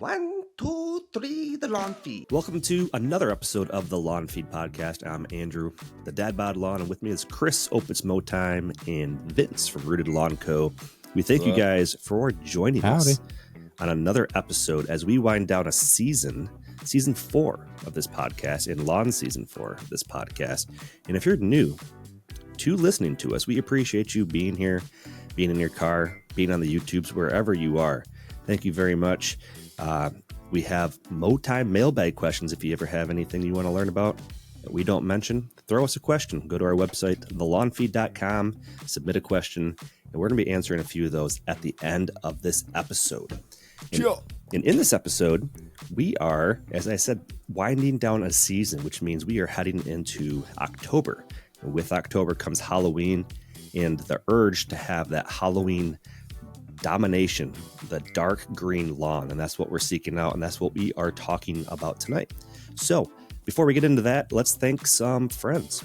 One, two, three, the lawn feed. Welcome to another episode of the Lawn Feed Podcast. I'm Andrew, the Dad Bod Lawn, and with me is Chris, Opus Mow Time, and Vince from Rooted Lawn Co. We thank you guys for joining us on another episode as we wind down a season 4 of this podcast, and lawn season 4 of this podcast. And if you're new to listening to us, we appreciate you being here, being in your car, being on the YouTubes, wherever you are. Thank you very much. We have Mow Time mailbag questions. If you ever have anything you want to learn about that we don't mention, throw us a question. Go to our website, thelawnfeed.com, submit a question, and we're going to be answering a few of those at the end of this episode. And in this episode, we are, as I said, winding down a season, which means we are heading into October. And with October comes Halloween and the urge to have that Halloween domination, the dark green lawn, and that's what we're seeking out, and that's what we are talking about tonight. So before we get into that, let's thank some friends.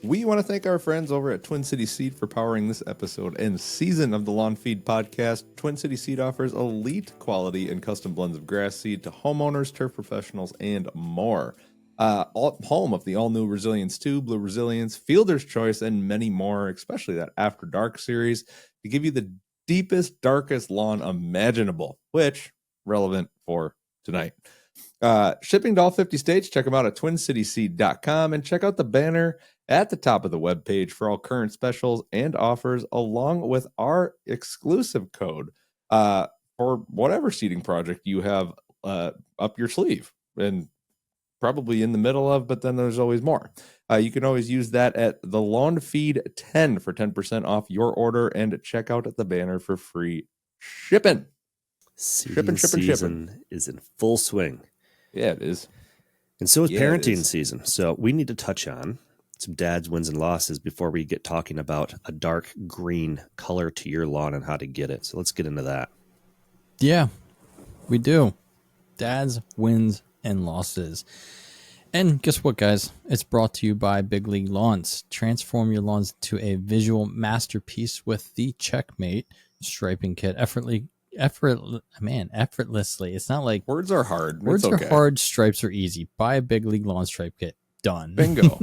We want to thank our friends over at Twin City Seed for powering this episode and season of the Lawn Feed Podcast. Twin City Seed offers elite quality and custom blends of grass seed to homeowners, turf professionals, and more. Home of the all-new Resilience 2, Blue Resilience, Fielder's Choice, and many more, especially that After Dark series, to give you the deepest, darkest lawn imaginable, which relevant for tonight. Shipping to all 50 states. Check them out at twincityseed.com and check out the banner at the top of the webpage for all current specials and offers, along with our exclusive code for whatever seeding project you have up your sleeve and probably in the middle of, but then there's always more. You can always use that at the Lawn Feed 10 for 10% off your order, and check out at the banner for free shipping. Season is in full swing. Yeah, it is. And so is parenting season. So we need to touch on some dads, wins, and losses before we get talking about a dark green color to your lawn and how to get it. So let's get into that. Yeah, we do. Dads, wins, and losses. And guess what, guys? It's brought to you by Big League Lawns. Transform your lawns into a visual masterpiece with the Checkmate striping kit. Effortlessly. It's not like words are hard. Words are hard. Stripes are easy. Buy a Big League Lawn stripe kit. Done. Bingo.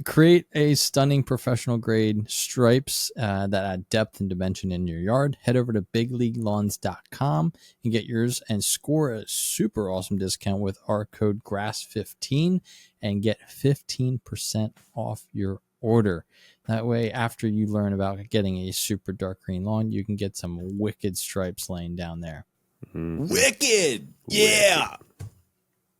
Create a stunning professional grade stripes that add depth and dimension in your yard. Head over to bigleaguelawns.com and get yours and score a super awesome discount with our code GRASS15 and get 15% off your order. That way, after you learn about getting a super dark green lawn, you can get some wicked stripes laying down there. Mm-hmm. Wicked! Yeah!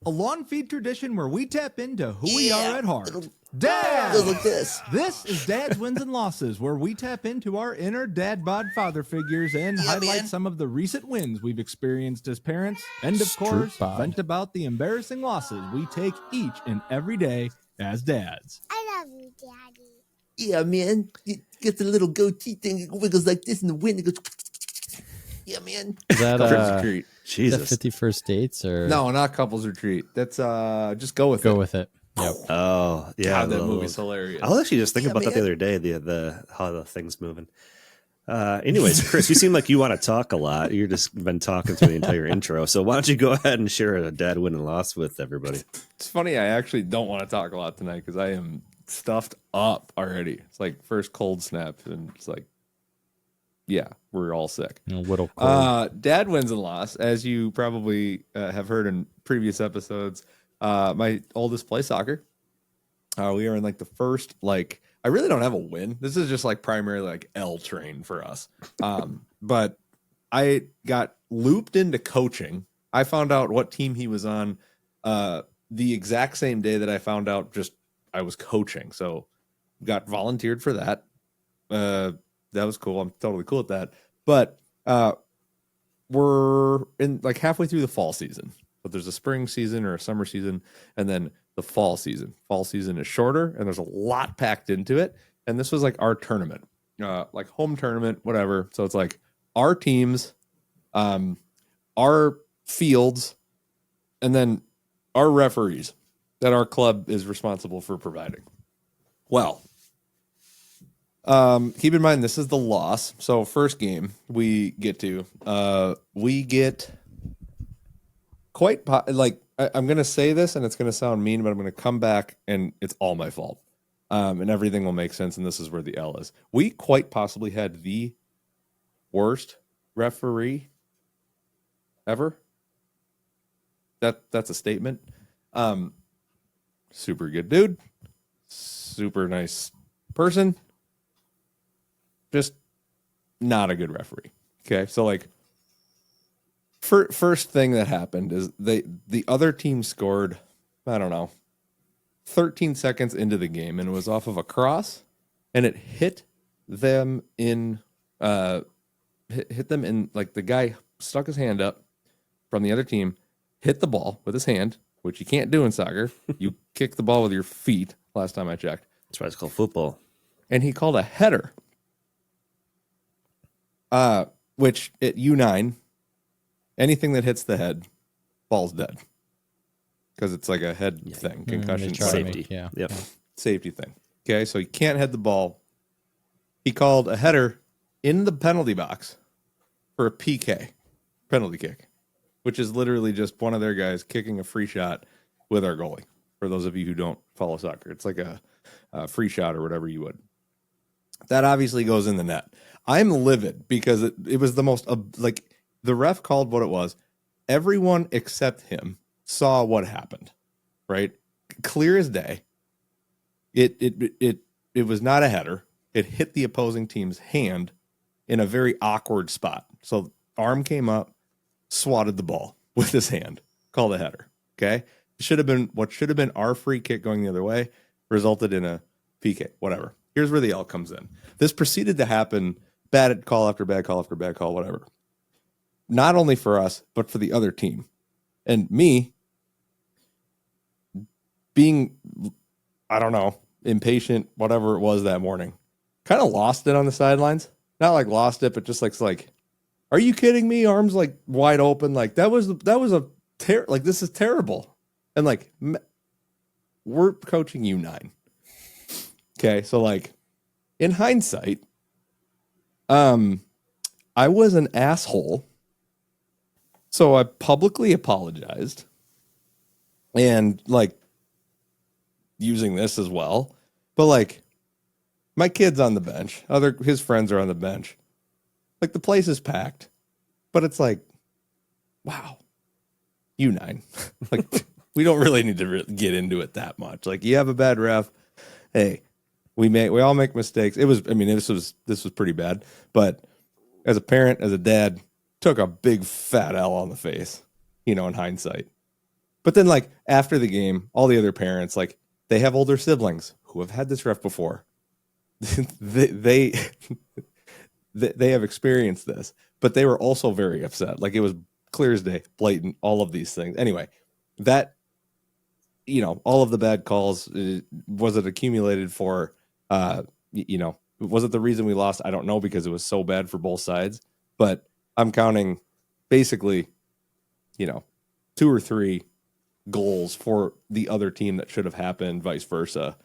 A lawn feed tradition where we tap into who we are at heart. Dad! Like this. This is Dad's Wins and Losses, where we tap into our inner dad bod father figures and highlight some of the recent wins we've experienced as parents, and of course, vent about the embarrassing losses we take each and every day as dads. I love you, Daddy. Yeah, man. It gets a little goatee thing. It wiggles like this in the wind. It goes. Yeah, man. Is that retreat? Jesus. 51st dates or no, not couples retreat. That's just go with it. Yep. Oh, yeah. God, that movie's hilarious. I was actually just thinking about that the other day, the how the thing's moving. Anyways, Chris, you seem like you want to talk a lot. You've just been talking through the entire intro. So why don't you go ahead and share a dad win and loss with everybody? It's funny. I actually don't want to talk a lot tonight because I am stuffed up already. It's like first cold snap, and it's like, yeah, we're all sick. Dad wins and loss, as you probably have heard in previous episodes. My oldest plays soccer. We are in like the first, like, I really don't have a win. This is just like primarily like L train for us. But I got looped into coaching. I found out what team he was on the exact same day that I found out just I was coaching. So got volunteered for that. That was cool. I'm totally cool with that. But we're in like halfway through the fall season. But there's a spring season or a summer season, and then the fall season. Fall season is shorter, and there's a lot packed into it. And this was like our tournament, like home tournament, whatever. So it's like our teams, our fields, and then our referees that our club is responsible for providing. Well, Keep in mind, this is the loss. So first game we get I'm going to say this and it's going to sound mean, but I'm going to come back and it's all my fault. And everything will make sense. And this is where the L is. We quite possibly had the worst referee ever. That's a statement. Super good dude. Super nice person. Just not a good referee. Okay. So like first thing that happened is the other team scored, I don't know, 13 seconds into the game, and it was off of a cross, and it hit them in like the guy stuck his hand up from the other team, hit the ball with his hand, which you can't do in soccer. You kick the ball with your feet last time I checked. That's why it's called football. And he called a header. Which at U9, anything that hits the head falls dead. Because it's like a head thing, concussion, safety. Yeah. Safety thing. Okay, so you can't head the ball. He called a header in the penalty box for a PK, penalty kick, which is literally just one of their guys kicking a free shot with our goalie. For those of you who don't follow soccer, it's like a free shot or whatever you would. That obviously goes in the net. I'm livid because it was the most, like, the ref called what it was. Everyone except him saw what happened, right? Clear as day. It was not a header. It hit the opposing team's hand in a very awkward spot. So arm came up, swatted the ball with his hand, called a header. Okay. What should have been our free kick going the other way resulted in a PK, whatever. Here's where the L comes in. This proceeded to happen, bad call after bad call after bad call, whatever. Not only for us, but for the other team. And me being, I don't know, impatient, whatever it was that morning, kind of lost it on the sidelines. Not like lost it, but just like, are you kidding me? Arms like wide open. Like that was like, this is terrible. And like, we're coaching U9. Okay. So like in hindsight, I was an asshole. So I publicly apologized and like using this as well. But like my kid's on the bench. His friends are on the bench. Like the place is packed, but it's like, wow, U9. Like we don't really need to get into it that much. Like you have a bad ref. Hey, we all make mistakes. This was pretty bad, but as a parent, as a dad, took a big fat L on the face, in hindsight. But then like after the game, all the other parents, like they have older siblings who have had this ref before. they have experienced this, but they were also very upset. Like it was clear as day, blatant, all of these things. Anyway, that, all of the bad calls, was it accumulated for, was it the reason we lost? I don't know, because it was so bad for both sides, but I'm counting basically, 2 or 3 goals for the other team that should have happened, vice versa.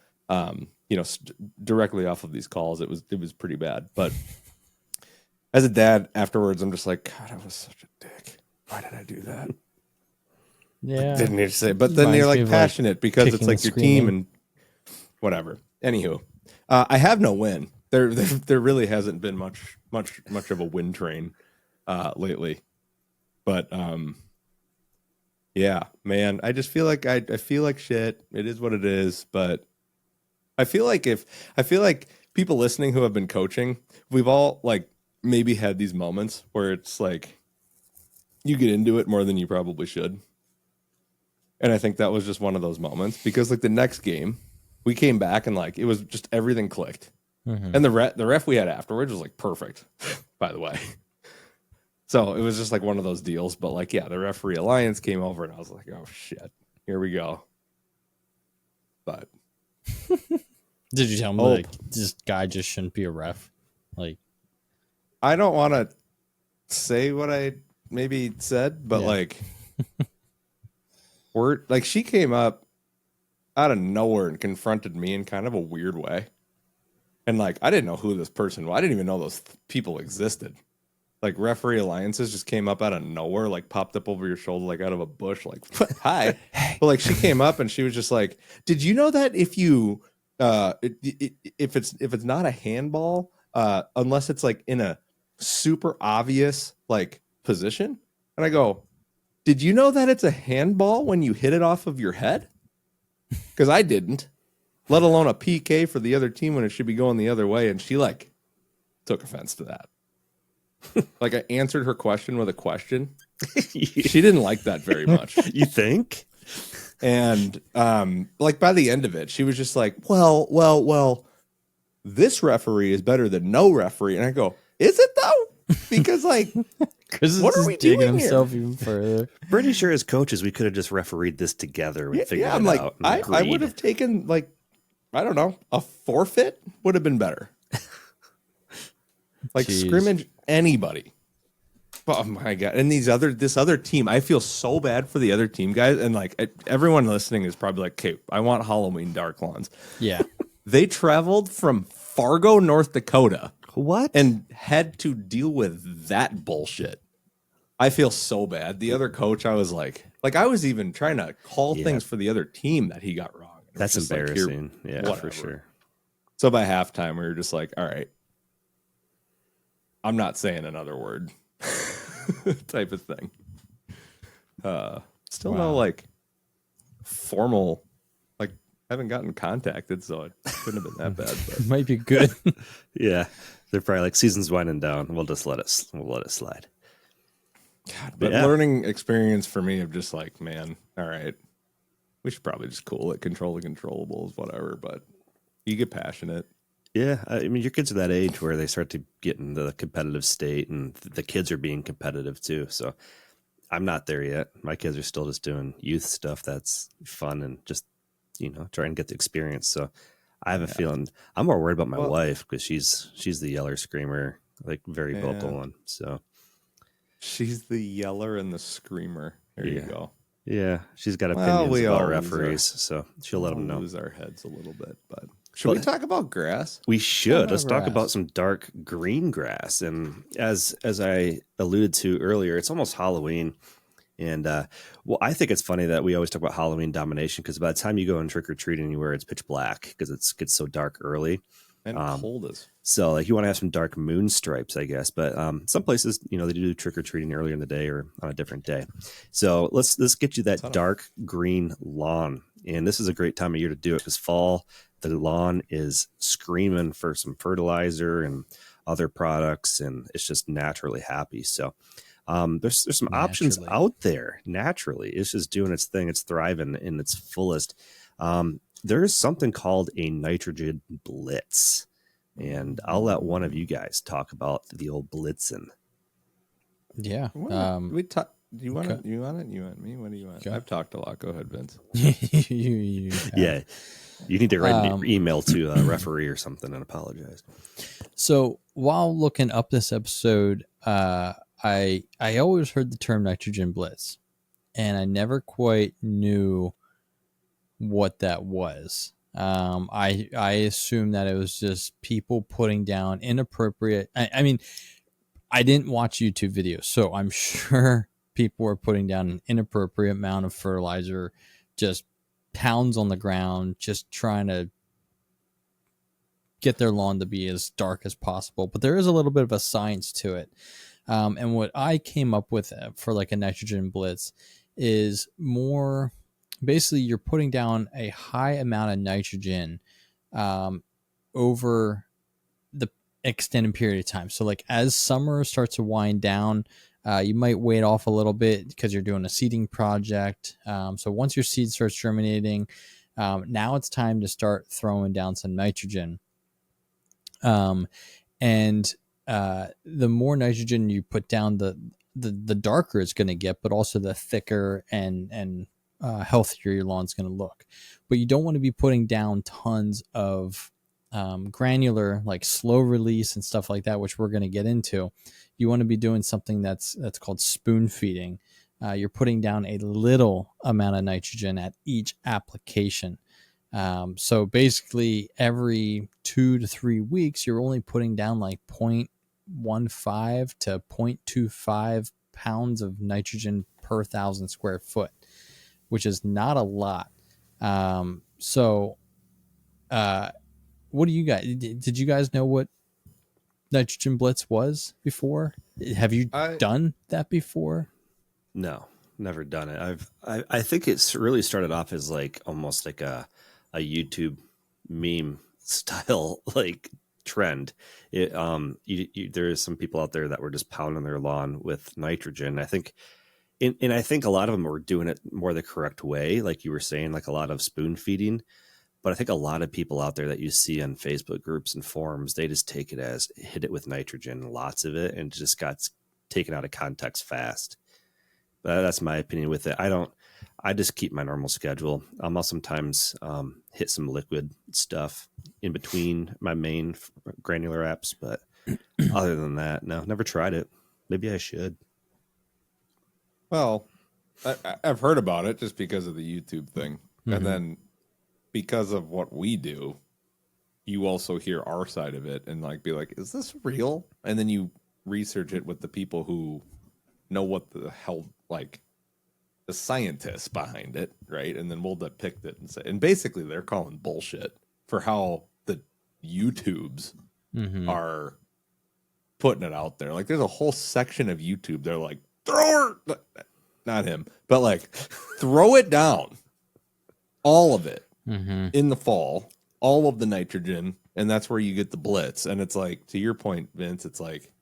Directly off of these calls, it was pretty bad. But as a dad, afterwards, I'm just like, God, I was such a dick. Why did I do that? Yeah, Didn't need to say. But then you're like passionate because it's like your team and whatever. Anywho, I have no win. There really hasn't been much of a win train lately. But yeah, man, I just feel like I feel like shit. It is what it is. But I feel like people listening who have been coaching, we've all like maybe had these moments where it's like you get into it more than you probably should. And I think that was just one of those moments, because like the next game we came back and like it was just everything clicked. Mm-hmm. And the ref we had afterwards was like perfect, by the way. So it was just like one of those deals. But like, yeah, the referee alliance came over and I was like, oh shit, here we go. But did you tell me like this guy just shouldn't be a ref? Like, I don't want to say what I maybe said, but like, she came up out of nowhere and confronted me in kind of a weird way. And like, I didn't know who this person was. I didn't even know those people existed. Like referee alliances just came up out of nowhere, like popped up over your shoulder, like out of a bush, like hi. But like she came up and she was just like, "Did you know that if you if it's not a handball, unless it's like in a super obvious like position?" And I go, "Did you know that it's a handball when you hit it off of your head?" Because I didn't, let alone a PK for the other team when it should be going the other way. And she like took offense to that. Like I answered her question with a question. She didn't like that very much. You think? And like by the end of it, she was just like, well, this referee is better than no referee. And I go, is it though? Because like, what are we digging doing himself here? even further. Pretty sure as coaches, we could have just refereed this together and figured I'm it like, out. and I agreed. would have taken like, I don't know, a forfeit would have been better. Like Jeez. scrimmage anybody. Oh my god! And this other team, I feel so bad for the other team guys. And like everyone listening is probably like, "Okay, I want Halloween dark lawns." Yeah. They traveled from Fargo, North Dakota, What? and had to deal with that bullshit. I feel so bad. The other coach, I was like I was even trying to call things for the other team that he got wrong. It was That's just like, embarrassing. here, Yeah, for whatever. sure. So by halftime, we were just like, all right, I'm not saying another word type of thing. Still no like formal, like haven't gotten contacted, so it couldn't have been that bad. But Might be good. Yeah, they're probably like season's winding down. We'll let it slide. God, but Yeah. learning experience for me of just like, man, all right, we should probably just cool it, control the controllables, whatever. But you get passionate. Yeah, I mean, your kids are that age where they start to get in the competitive state, and the kids are being competitive too. So I'm not there yet. My kids are still just doing youth stuff that's fun and just, try and get the experience. So I have a feeling I'm more worried about my wife because she's the yeller screamer, like very vocal one. So she's the yeller and the screamer. There you go. Yeah, she's got opinions we about all referees, so she'll let them know. Lose our heads a little bit, but should we talk about grass? We should. Let's talk grass. about some dark green grass. And as I alluded to earlier, it's almost Halloween. And I think it's funny that we always talk about Halloween domination because by the time you go and trick or treat anywhere, it's pitch black because it gets so dark early. And cold as. So like you want to have some dark moon stripes, I guess. But some places, they do trick or treating earlier in the day or on a different day. So let's get you that dark green lawn. And this is a great time of year to do it because fall, the lawn is screaming for some fertilizer and other products, and it's just naturally happy. So there's some options out there naturally. It's just doing its thing. It's thriving in its fullest. There is something called a nitrogen blitz, and I'll let one of you guys talk about the old blitzing. Yeah. Do you want it? You want it? You want me? What do you want? Okay. I've talked a lot. Go ahead, Vince. Yeah. You need to write an email to a referee or something and apologize. So while looking up this episode, I always heard the term nitrogen blitz, and I never quite knew what that was. I assumed that it was just people putting down inappropriate. I mean, I didn't watch YouTube videos, so I'm sure people were putting down an inappropriate amount of fertilizer, just pounds on the ground, just trying to get their lawn to be as dark as possible. But there is a little bit of a science to it. And what I came up with for like a nitrogen blitz is more basically you're putting down a high amount of nitrogen over the extended period of time. So like as summer starts to wind down, you might wait off a little bit because you're doing a seeding project. So once your seed starts germinating, now it's time to start throwing down some nitrogen. And the more nitrogen you put down, the darker it's going to get, but also the thicker and healthier your lawn's going to look. But you don't want to be putting down tons of granular, like slow release and stuff like that, which we're going to get into. You want to be doing something that's called spoon feeding. You're putting down a little amount of nitrogen at each application. So basically every 2 to 3 weeks, you're only putting down like 0.15 to 0.25 pounds of nitrogen per 1,000 square foot, which is not a lot. What do you guys, did you guys know what nitrogen blitz was before? Have you done that before? No, never done it. I think it's really started off as like almost like a YouTube meme style like trend. There is some people out there that were just pounding their lawn with nitrogen. I think, and I think a lot of them were doing it more the correct way, like you were saying, like a lot of spoon feeding. But I think a lot of people out there that you see on Facebook groups and forums, they just take it as hit it with nitrogen, lots of it, and just got taken out of context fast. That's my opinion with it. I just keep my normal schedule. I'll sometimes hit some liquid stuff in between my main granular apps, but other than that, no, never tried it. Maybe I should. Well, I've heard about it just because of the YouTube thing. Mm-hmm. And then because of what we do, you also hear our side of it and like be like, is this real? And then you research it with the people who know what the hell, like the scientists behind it, right? And then we'll depict it and say, and basically they're calling bullshit for how the YouTubes are putting it out there. Like there's a whole section of YouTube. They're like, throw her, not him, but like throw it down, all of it in the fall, all of the nitrogen. And that's where you get the blitz. And it's like, to your point, Vince, it's like,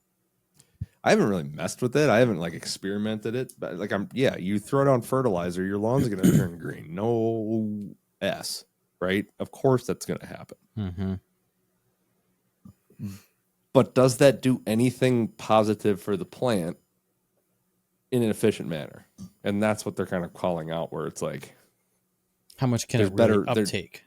I haven't really messed with it. I haven't like experimented it, but like you throw down fertilizer, your lawn's going to turn green. No S, right? Of course that's going to happen. But does that do anything positive for the plant in an efficient manner? And that's what they're kind of calling out, where it's like, how much can it really uptake?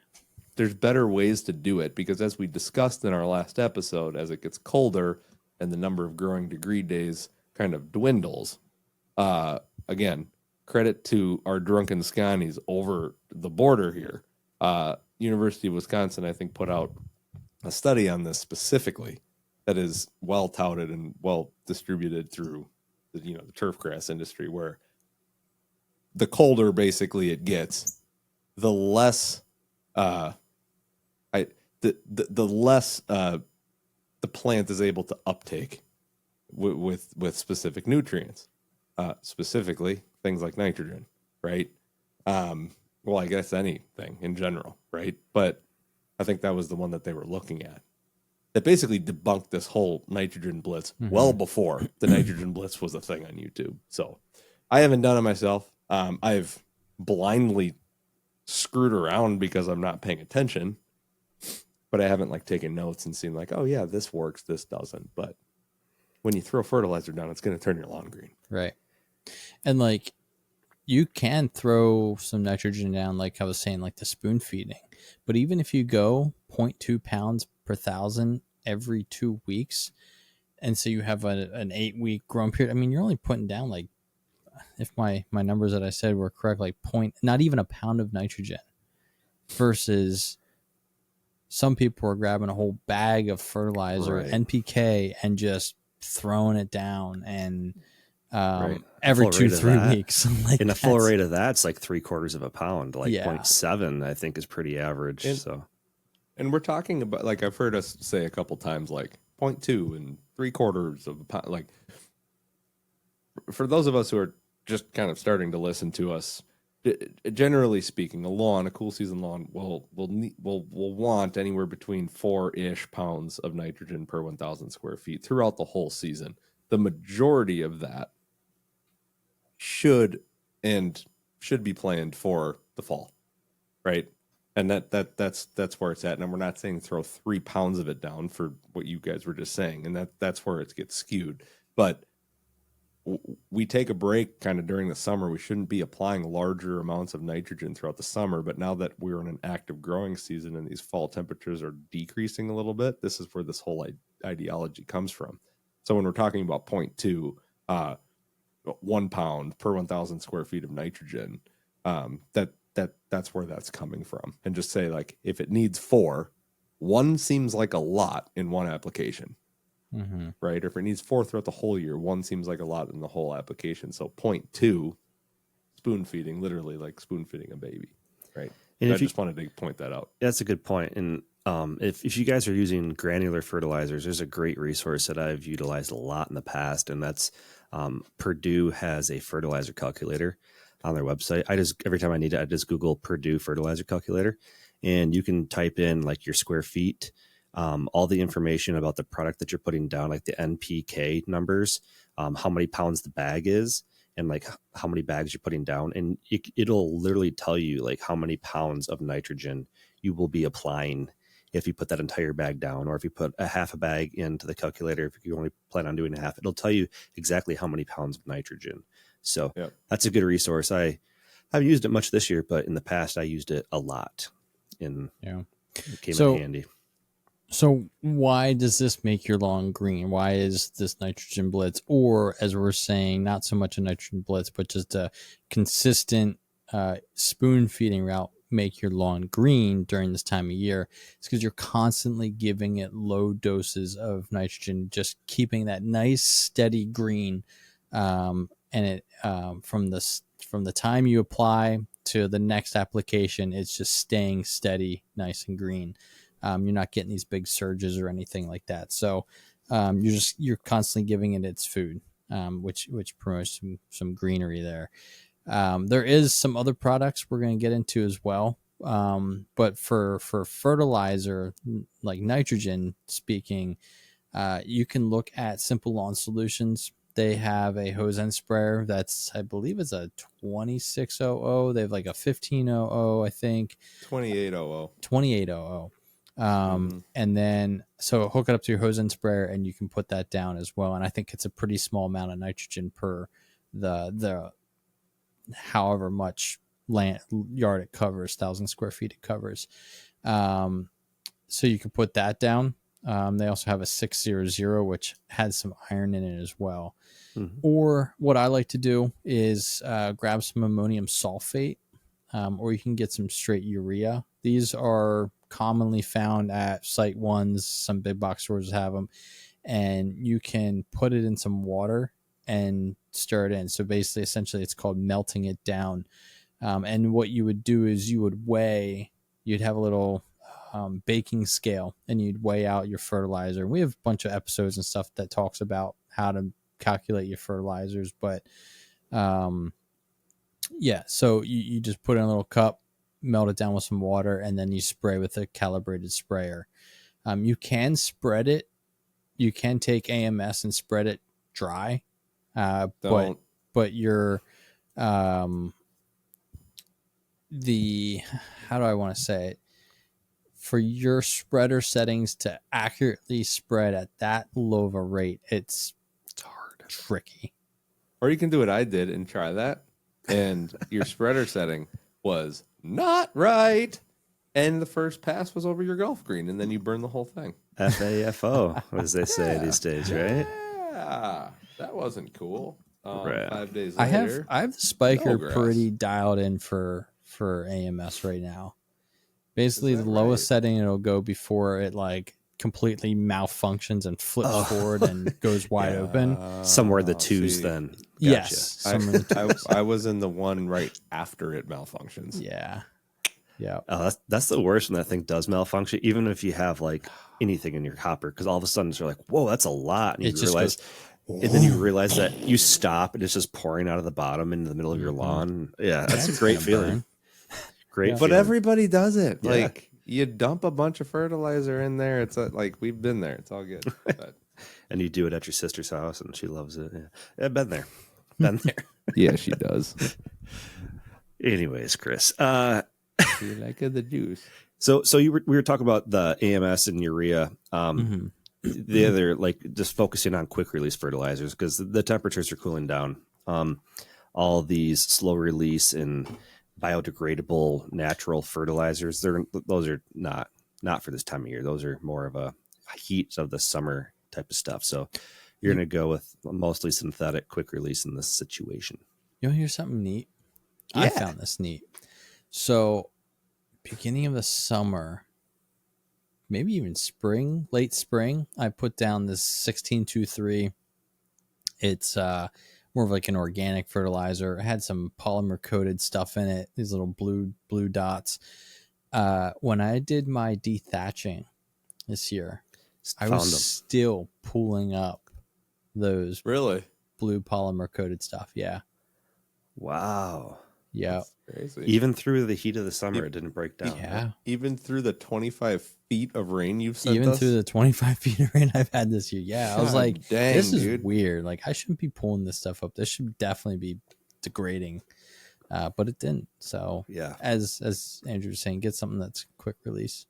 There's better ways to do it, because as we discussed in our last episode, as it gets colder and the number of growing degree days kind of dwindles, again, credit to our drunken Scotties over the border here. University of Wisconsin, I think, put out a study on this specifically that is well touted and well distributed through the turf grass industry, where the colder basically it gets, the less the less the plant is able to uptake with specific nutrients, specifically things like nitrogen, right? Well, I guess anything in general, right? But I think that was the one that they were looking at, that basically debunked this whole nitrogen blitz well before the nitrogen blitz was a thing on YouTube. So I haven't done it myself. I've blindly screwed around because I'm not paying attention, but I haven't like taken notes and seen like, oh yeah, this works, this doesn't. But when you throw fertilizer down, it's going to turn your lawn green. Right. And like, you can throw some nitrogen down, like I was saying, like the spoon feeding. But even if you go 0.2 pounds per 1,000 every 2 weeks, and so you have an 8-week growing period, I mean, you're only putting down like, if my numbers that I said were correct, like not even a pound of nitrogen, versus some people are grabbing a whole bag of fertilizer, NPK, and just throwing it down, and every 2-3 weeks. Like, and the full rate of that's like 3/4 of a pound, like 0.7, I think is pretty average. And we're talking about, like, I've heard us say a couple times, like 0.2 and 3/4 of a pound. Like, for those of us who are just kind of starting to listen to us, generally speaking, a cool season lawn will want anywhere between 4-ish pounds of nitrogen per 1,000 square feet throughout the whole season. The majority of that should be planned for the fall, right? And that's where it's at. And we're not saying throw 3 pounds of it down for what you guys were just saying, and that's where it gets skewed. But we take a break kind of during the summer. We shouldn't be applying larger amounts of nitrogen throughout the summer. But now that we're in an active growing season and these fall temperatures are decreasing a little bit, this is where this whole ideology comes from. So when we're talking about 0.2, 1 pound per 1,000 square feet of nitrogen, that's where that's coming from, and just say like if it needs 4, 1 seems like a lot in one application, right? Or if it needs 4 throughout the whole year, 1 seems like a lot in the whole application. So 0.2, spoon feeding, literally like spoon feeding a baby, right? And I just wanted to point that out. That's a good point. And if you guys are using granular fertilizers, there's a great resource that I've utilized a lot in the past, and that's Purdue has a fertilizer calculator on their website. Every time I need it, I just Google Purdue fertilizer calculator, and you can type in like your square feet, all the information about the product that you're putting down, like the NPK numbers, how many pounds the bag is, and like how many bags you're putting down. And it'll literally tell you like how many pounds of nitrogen you will be applying if you put that entire bag down, or if you put a half a bag into the calculator. If you only plan on doing a half, it'll tell you exactly how many pounds of nitrogen. So that's a good resource. I haven't used it much this year, but in the past I used it a lot, and it came in handy. So why does this make your lawn green? Why is this nitrogen blitz, or as we're saying, not so much a nitrogen blitz, but just a consistent spoon feeding route, make your lawn green during this time of year? It's because you're constantly giving it low doses of nitrogen, just keeping that nice steady green, and it from the time you apply to the next application, it's just staying steady, nice and green. You're not getting these big surges or anything like that. So you're constantly giving it its food, which promotes some greenery there. There is some other products we're going to get into as well. But for fertilizer, like nitrogen speaking, you can look at Simple Lawn Solutions. They have a hose end sprayer that's, I believe it's a 2600. They have like a 1500, I think. 2800. And then so hook it up to your hose end sprayer, and you can put that down as well. And I think it's a pretty small amount of nitrogen per the however much yard it covers, 1,000 square feet it covers. So you can put that down. They also have a 600, which has some iron in it as well. Or what I like to do is grab some ammonium sulfate, or you can get some straight urea. These are commonly found at Site Ones. Some big box stores have them, and you can put it in some water and stir it in. So basically, essentially, it's called melting it down. And what you would do is you'd have a little baking scale, and you'd weigh out your fertilizer. We have a bunch of episodes and stuff that talks about how to calculate your fertilizers, but so you just put it in a little cup, melt it down with some water, and then you spray with a calibrated sprayer. You can spread it. You can take AMS and spread it dry, but you're how do I want to say it? For your spreader settings to accurately spread at that low of a rate, it's hard, tricky. Or you can do what I did and try that, and your spreader setting was not right, and the first pass was over your golf green, and then you burn the whole thing. FAFO, as they say these days, right? Yeah, that wasn't cool. Right. 5 days I later, have the spiker no pretty dialed in for AMS right now. Basically, the lowest setting it'll go before it like completely malfunctions and flips forward and goes wide open. Somewhere in the twos, then. Gotcha. Yes. I was in the one right after it malfunctions. Yeah. Yeah. Oh, that's the worst when that thing does malfunction, even if you have like anything in your hopper, because all of a sudden you're like, whoa, that's a lot. And then you realize that you stop and it's just pouring out of the bottom into the middle of your lawn. Yeah, that's a great feeling. Great, but everybody does it. Yeah. Like you dump a bunch of fertilizer in there. It's like we've been there. It's all good. But. And you do it at your sister's house, and she loves it. Yeah, been there. Yeah, she does. Anyways, Chris, you like the juice. So we were talking about the AMS and urea. The other, like, just focusing on quick release fertilizers because the temperatures are cooling down. All these slow release and biodegradable natural fertilizers, those are not for this time of year. Those are more of a heat of the summer type of stuff. So you're going to go with mostly synthetic quick release in this situation. You want to hear something neat? Yeah. I found this neat. So beginning of the summer, maybe even spring, late spring, I put down this 1623. It's more of like an organic fertilizer. It had some polymer coated stuff in it, these little blue dots. When I did my dethatching this year, I was still pulling up those Really blue polymer coated stuff. Yeah. Wow. Yeah. crazy. Even through the heat of the summer, it didn't break down. Yeah. Huh? Even through the 25 feet of rain you've sent Even us? through the 25 feet of rain I've had this year. Yeah. I was God like, dang, this is dude. weird. Like, I shouldn't be pulling this stuff up. This should definitely be degrading. But it didn't. So Yeah. as Andrew was saying, get something that's quick release.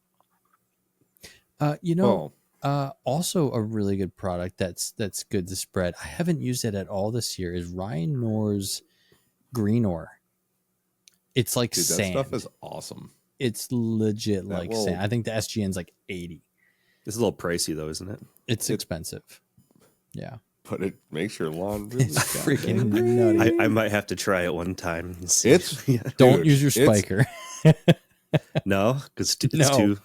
Also a really good product that's good to spread. I haven't used it at all this year is Ryan Knorr's green ore. It's like Dude, sand. that stuff is awesome. It's legit like sand. I think the SGN's like 80. It's a little pricey though, isn't it? It's expensive. Yeah. But it makes your lawn really It's freaking nutty. I might have to try it one time and see. It's Don't dude, use your spiker. No, because it's No. too.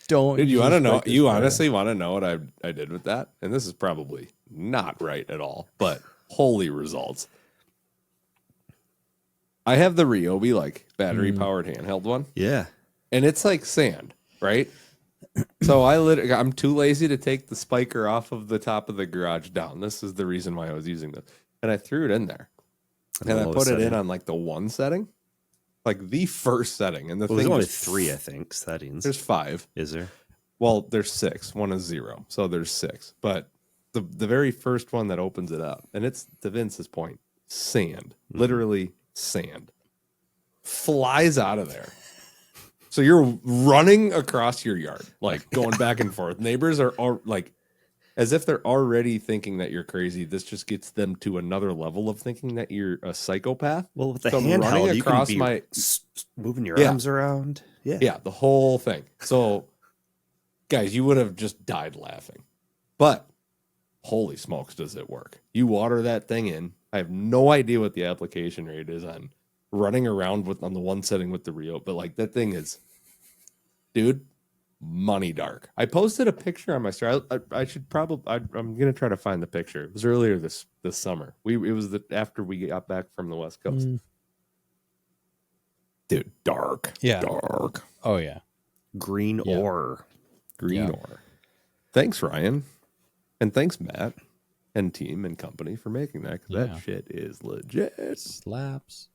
Don't. Dude, you use want to know? spikers You for honestly want to know what I did with that? And this is probably not right at all, but holy results! I have the Ryobi like battery powered handheld one, Yeah. and it's like sand, right? So I'm too lazy to take the spiker off of the top of the garage down. This is the reason why I was using this, and I threw it in there, and I put it in on like the one setting, like the first setting, and the There's thing only just 3, I think, settings. There's 5. Is there? Well, there's 6. One is 0, so there's 6. But the very first one that opens it up, and it's to Vince's point, sand, literally sand, flies out of there. So you're running across your yard, like going back and forth. Neighbors are all like, as if they're already thinking that you're crazy. This just gets them to another level of thinking that you're a psychopath. Well, with the So I'm running handheld, you can across be my moving your Yeah. arms around. Yeah. Yeah, the whole thing. So, guys, you would have just died laughing. But holy smokes, does it work? You water that thing in. I have no idea what the application rate is on running around on the one setting with the Rio, but like that thing is, dude, money dark. I posted a picture on my story. I should probably. I'm gonna try to find the picture. It was earlier this summer. It was after we got back from the West Coast. Dude, dark. Yeah. Dark. Oh yeah. Green Yeah. ore. Green ore. Thanks, Ryan. And thanks, Matt and team and company for making that, because that shit is legit. Slaps.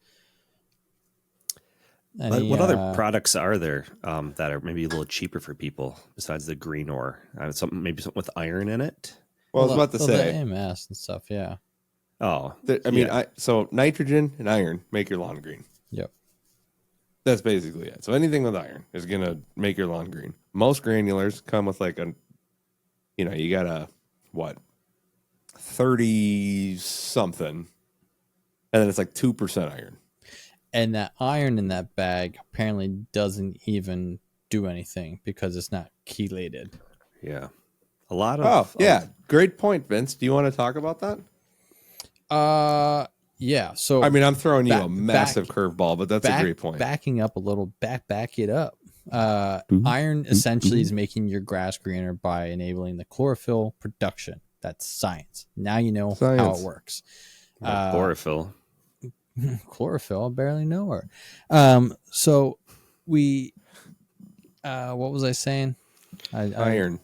But what other products are there that are maybe a little cheaper for people besides the green ore? Something with iron in it. Well, I was about to the say, AMS and stuff. Yeah. Oh, so nitrogen and iron make your lawn green. Yep. That's basically it. So anything with iron is going to make your lawn green. Most granulars come with like you got a, 30 something. And then it's like 2% iron. And that iron in that bag apparently doesn't even do anything because it's not chelated. yeah. A lot of. Great point, Vince. Do you want to talk about that? Yeah. So I mean, I'm throwing you a massive curveball, but that's a great point. Backing up a little, back it up. Iron essentially is making your grass greener by enabling the chlorophyll production. That's science. Now you know how it works. Chlorophyll. Chlorophyll, I barely know her. So we, what was I saying? Iron.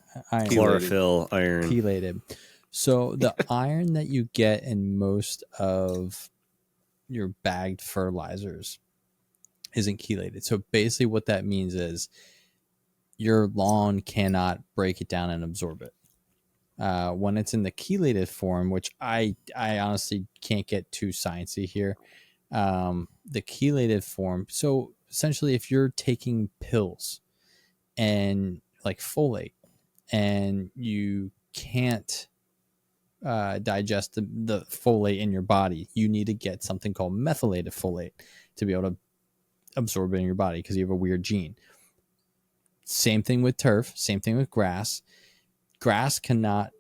Chlorophyll, iron. Chelated. So the iron that you get in most of your bagged fertilizers isn't chelated. So basically what that means is your lawn cannot break it down and absorb it. When it's in the chelated form, which I honestly can't get too sciencey here, the chelated form. So essentially, if you're taking pills and like folate, and you can't digest the folate in your body, you need to get something called methylated folate to be able to absorb it in your body because you have a weird gene. Same thing with turf. Same thing with grass. Grass cannot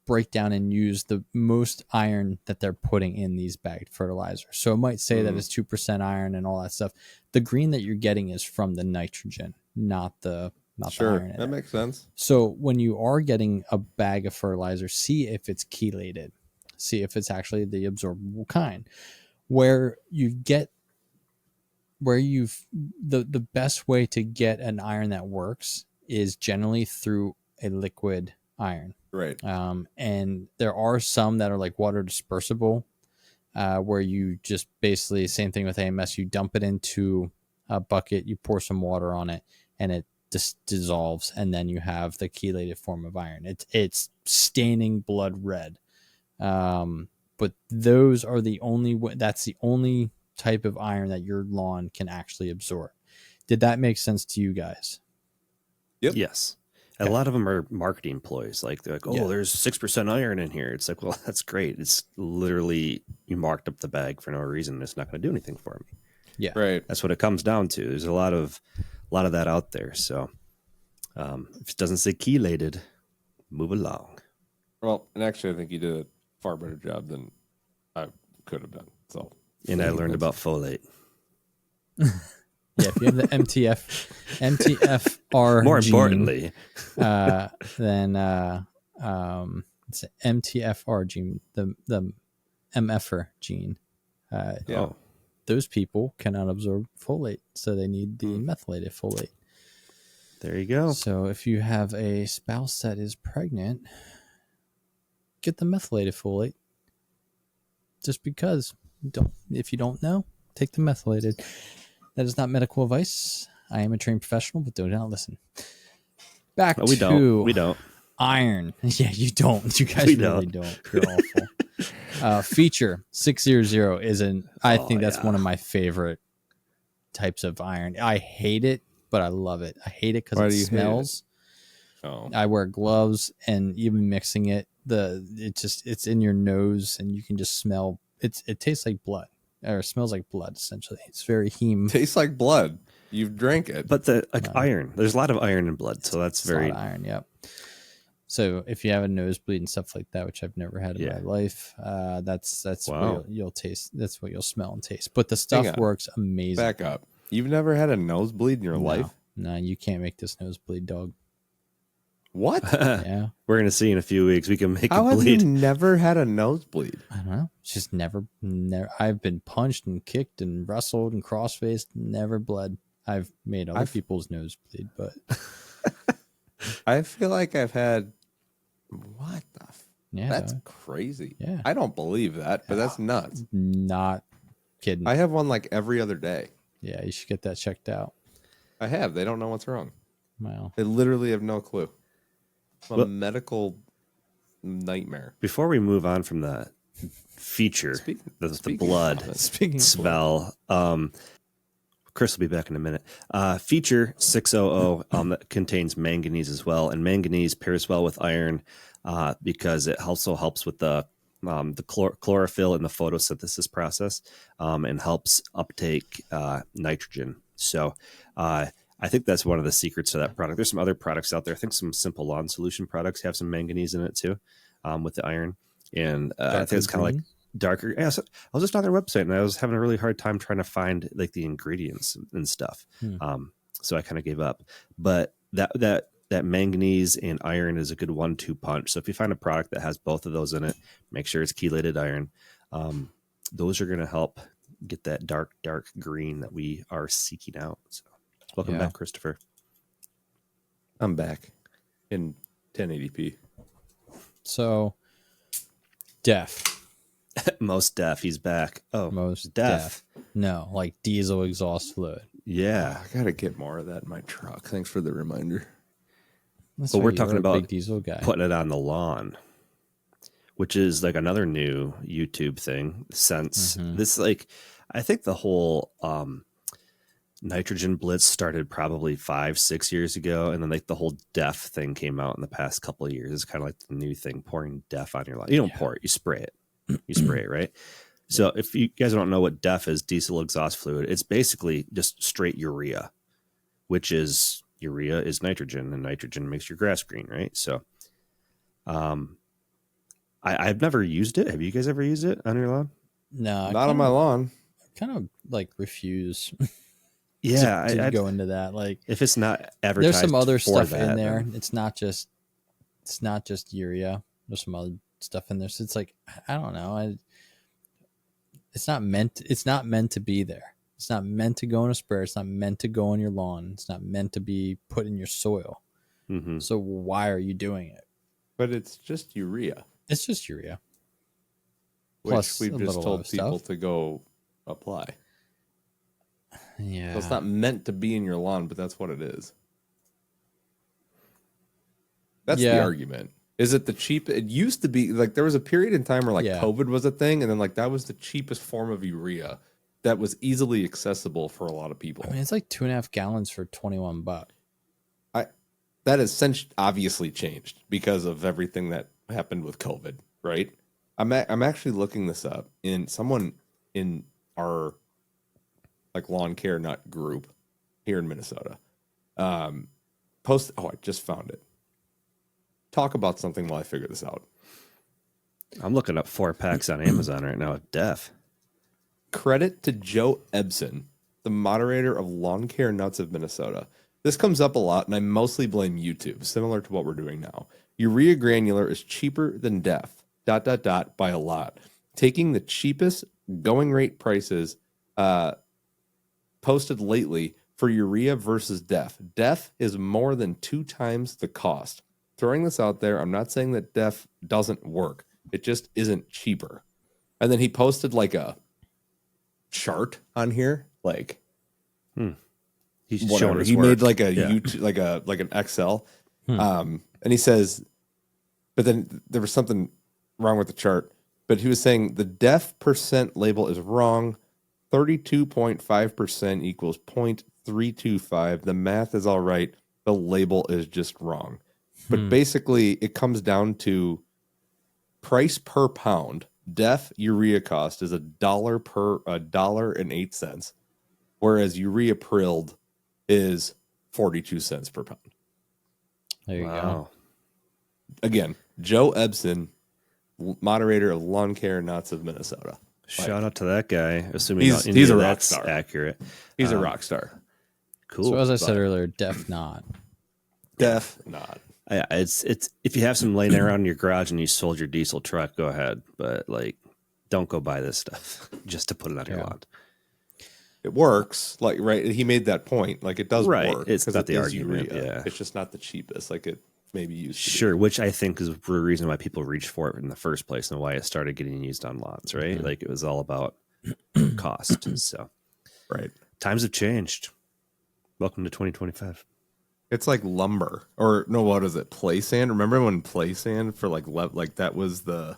break down and use the most iron that they're putting in these bagged fertilizers. So it might say that it's 2% iron and all that stuff. The green that you're getting is from the nitrogen, not the iron. That makes sense. So when you are getting a bag of fertilizer, see if it's chelated. See if it's actually the absorbable kind. The best way to get an iron that works is generally through a liquid iron. Right. And there are some that are like water dispersible, where you just basically, same thing with AMS, you dump it into a bucket, you pour some water on it, and it just dissolves, and then you have the chelated form of iron. It's staining blood red. But those are that's the only type of iron that your lawn can actually absorb. Did that make sense to you guys? Yep. Yes. And a lot of them are marketing ploys. Like they're like, there's 6% iron in here. It's like, well, that's great. It's literally, you marked up the bag for no reason. It's not going to do anything for me. Yeah. Right. That's what it comes down to. There's a lot of that out there. So if it doesn't say chelated, move along. Well, and actually, I think you did a far better job than I could have done. So, and I learned about folate. Yeah, if you have the MTFR More gene, importantly, then it's an MTFR gene, the MFR gene. Those people cannot absorb folate, so they need the methylated folate. There you go. So if you have a spouse that is pregnant, get the methylated folate. Just because. If you don't know, take the methylated. That is not medical advice. I am a trained professional, but do not listen. We don't. Iron. Yeah, you don't. You guys really don't. You're awful. Feature 600 is I think that's one of my favorite types of iron. I hate it, but I love it. I hate it because it smells. I wear gloves, and even mixing it, it's in your nose, and you can just smell. It tastes like blood, or smells like blood. Essentially, it's very heme. Tastes like blood. You've drank it, but iron. There's a lot of iron in blood, so that's very a lot of iron. Yep. So if you have a nosebleed and stuff like that, which I've never had in my life, that's what you'll taste. That's what you'll smell and taste. But the stuff works amazing. Back up. You've never had a nosebleed in your life? No, you can't make this nosebleed, dog. What? Yeah. We're going to see in a few weeks. We can make How it bleed. have you never had a nosebleed? I don't know. It's just never. I've been punched and kicked and wrestled and cross-faced. Never bled. I've made other people's nose bleed, but I feel like I've had. What the? That's dog. crazy. Yeah. I don't believe that, but that's nuts. Not kidding. I have one like every other day. Yeah, you should get that checked out. I have. They don't know what's wrong. Wow. They literally have no clue. It's a medical nightmare. Before we move on from the feature, the blood smell, Chris will be back in a minute. Feature 600 that contains manganese as well, and manganese pairs well with iron because it also helps with the chlorophyll in the photosynthesis process and helps uptake nitrogen. So I think that's one of the secrets to that product. There's some other products out there. I think some Simple Lawn Solution products have some manganese in it too, with the iron. And I think it's kind of like darker. Yeah, so I was just on their website and I was having a really hard time trying to find like the ingredients and stuff. So I kind of gave up. But that manganese and iron is a good 1-2 punch. So if you find a product that has both of those in it, make sure it's chelated iron. Those are going to help get that dark green that we are seeking out. So welcome back, Christopher. I'm back in 1080p. So, deaf. Most deaf. He's back. Oh, most deaf. No, like diesel exhaust fluid. Yeah. I got to get more of that in my truck. Thanks for the reminder. That's but we're talking about big diesel guy. Putting it on the lawn, which is like another new YouTube thing. Since this, like, I think the whole nitrogen blitz started probably 5-6 years ago, and then like the whole DEF thing came out in the past couple of years. It's kind of like the new thing, pouring DEF on your lawn. You don't pour it, you spray it. You spray it, right? So if you guys don't know what DEF is, diesel exhaust fluid, it's basically just straight urea, which is urea is nitrogen, and nitrogen makes your grass green, right? So I've never used it. Have you guys ever used it on your lawn? No, Not on my lawn. Kind of like refuse. Yeah, to go into that. Like, if it's not advertised, there's some other for stuff that, in there. then- It's not just urea. There's some other stuff in there. So it's like, I don't know. It's not meant to be there. It's not meant to go in a sprayer. It's not meant to go on your lawn. It's not meant to be put in your soil. Mhm. So why are you doing it? But it's just urea. It's just urea. Which Plus we've a just little told other people stuff. to go apply. Yeah. So it's not meant to be in your lawn, but that's what it is. That's the argument. Is it the cheap? It used to be like there was a period in time where like COVID was a thing, and then like that was the cheapest form of urea that was easily accessible for a lot of people. I mean, it's like 2.5 gallons for $21. That has since obviously changed because of everything that happened with COVID, right? I'm actually looking this up, and someone in our like lawn care nut group here in Minnesota I just found it. Talk about something while I figure this out. I'm looking up 4-packs on Amazon right now with Def. Credit to Joe Ebsen, the moderator of Lawn Care Nuts of Minnesota. This comes up a lot, and I mostly blame YouTube, similar to what we're doing now. Urea granular is cheaper than Def, ... by a lot. Taking the cheapest going rate prices posted lately for urea versus Def. Def is more than 2 times the cost. Throwing this out there, I'm not saying that Def doesn't work. It just isn't cheaper. And then he posted like a chart on here, like He's whatever. showing his He work. made like a Yeah. YouTube, like an Excel, and he says, but then there was something wrong with the chart. But he was saying the Def percent label is wrong. 32.5% equals 0.325. The math is all right. The label is just wrong. But basically, it comes down to price per pound. Def urea cost is $1.08, whereas urea prilled is 42 cents per pound. There you go. Again, Joe Ebsen, moderator of Lawn Care Nuts of Minnesota. Shout out to that guy. Assuming he's a rock that's star. accurate. He's a rock star. Cool. So as I said earlier, Def not. Def not. Yeah, it's if you have some laying around in your garage and you sold your diesel truck, go ahead. But like, don't go buy this stuff just to put it on your lawn. It works, like right. He made that point. Like it does work. It's not the is argument. urea. Yeah, it's just not the cheapest. Like it maybe used to be. Sure, which I think is the reason why people reached for it in the first place and why it started getting used on lawns. Right, like it was all about cost. So, right, times have changed. Welcome to 2025. It's like lumber, or no, what is it? Play sand. Remember when play sand for like that was the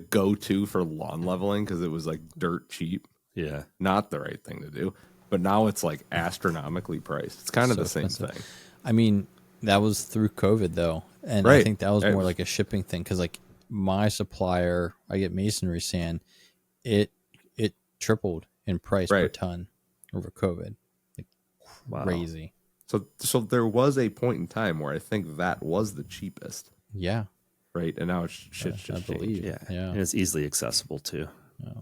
go-to for lawn leveling because it was like dirt cheap. Yeah, not the right thing to do. But now it's like astronomically priced. It's kind of the same thing. I mean, that was through COVID though, and I think that was more like a shipping thing because like my supplier, I get masonry sand, it tripled in price per ton over COVID. Like crazy. So there was a point in time where I think that was the cheapest. Yeah. Right. And now it's just changed. Yeah. And it's easily accessible too. Yeah.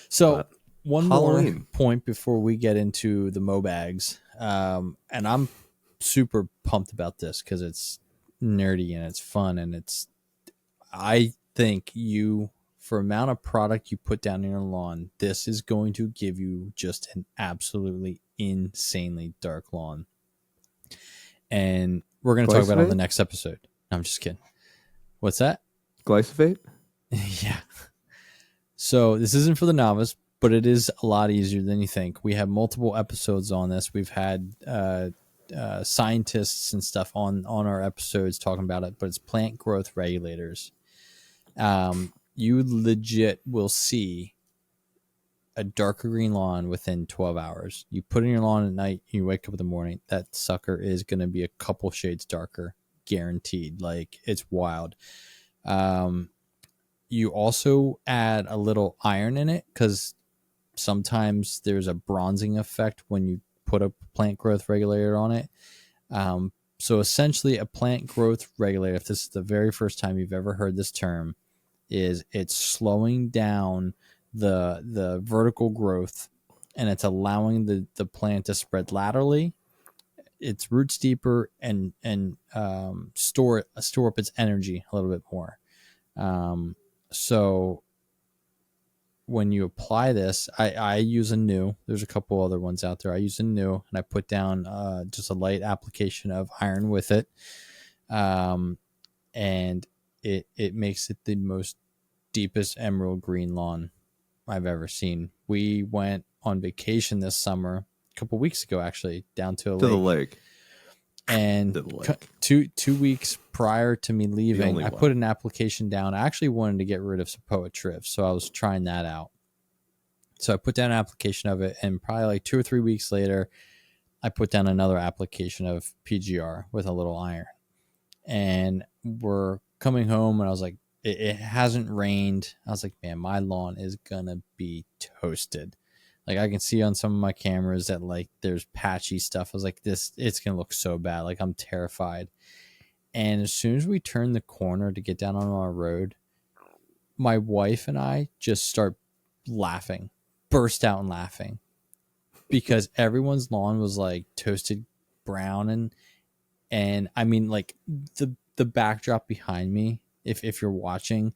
So one Halloween. More point before we get into the Mailbags. And I'm super pumped about this because it's nerdy and it's fun. And I think for amount of product you put down in your lawn, this is going to give you just an absolutely insanely dark lawn. And we're going to talk about it on the next episode. No, I'm just kidding. What's that? Glyphosate? Yeah. So this isn't for the novice, but it is a lot easier than you think. We have multiple episodes on this. We've had scientists and stuff on our episodes talking about it, but it's plant growth regulators. You legit will see a darker green lawn within 12 hours. You put it in your lawn at night, you wake up in the morning, that sucker is going to be a couple shades darker, guaranteed. Like, it's wild. You also add a little iron in it because sometimes there's a bronzing effect when you put a plant growth regulator on it. So essentially a plant growth regulator, if this is the very first time you've ever heard this term, is it's slowing down the vertical growth, and it's allowing the plant to spread laterally, its roots deeper, and store up its energy a little bit more. So when you apply this, I use a new. There's a couple other ones out there. I use a new, and I put down just a light application of iron with it, and it makes it the most deepest emerald green lawn I've ever seen. We went on vacation this summer, a couple weeks ago actually, down to the lake. And two weeks prior to me leaving, I put an application down. I actually wanted to get rid of Sapoa Triv, so I was trying that out. So I put down an application of it, and probably like 2 or 3 weeks later, I put down another application of PGR with a little iron. And we're coming home, and I was like, it hasn't rained. I was like, man, my lawn is gonna be toasted. Like, I can see on some of my cameras that like there's patchy stuff. I was like, it's gonna look so bad. Like, I'm terrified. And as soon as we turn the corner to get down on our road, my wife and I just start laughing, burst out and laughing, because everyone's lawn was like toasted brown, and I mean, like the backdrop behind me, if you're watching,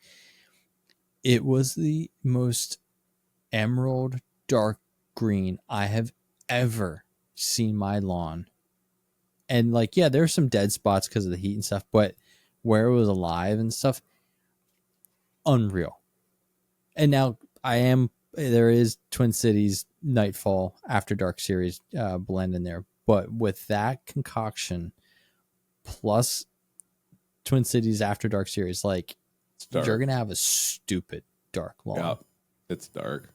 it was the most emerald dark green I have ever seen my lawn. And like, yeah, there's some dead spots because of the heat and stuff, but where it was alive and stuff, unreal. And now there is Twin Cities Nightfall After Dark series blend in there, but with that concoction plus Twin Cities After Dark series, like, you're gonna have a stupid dark lawn. Yeah, it's dark.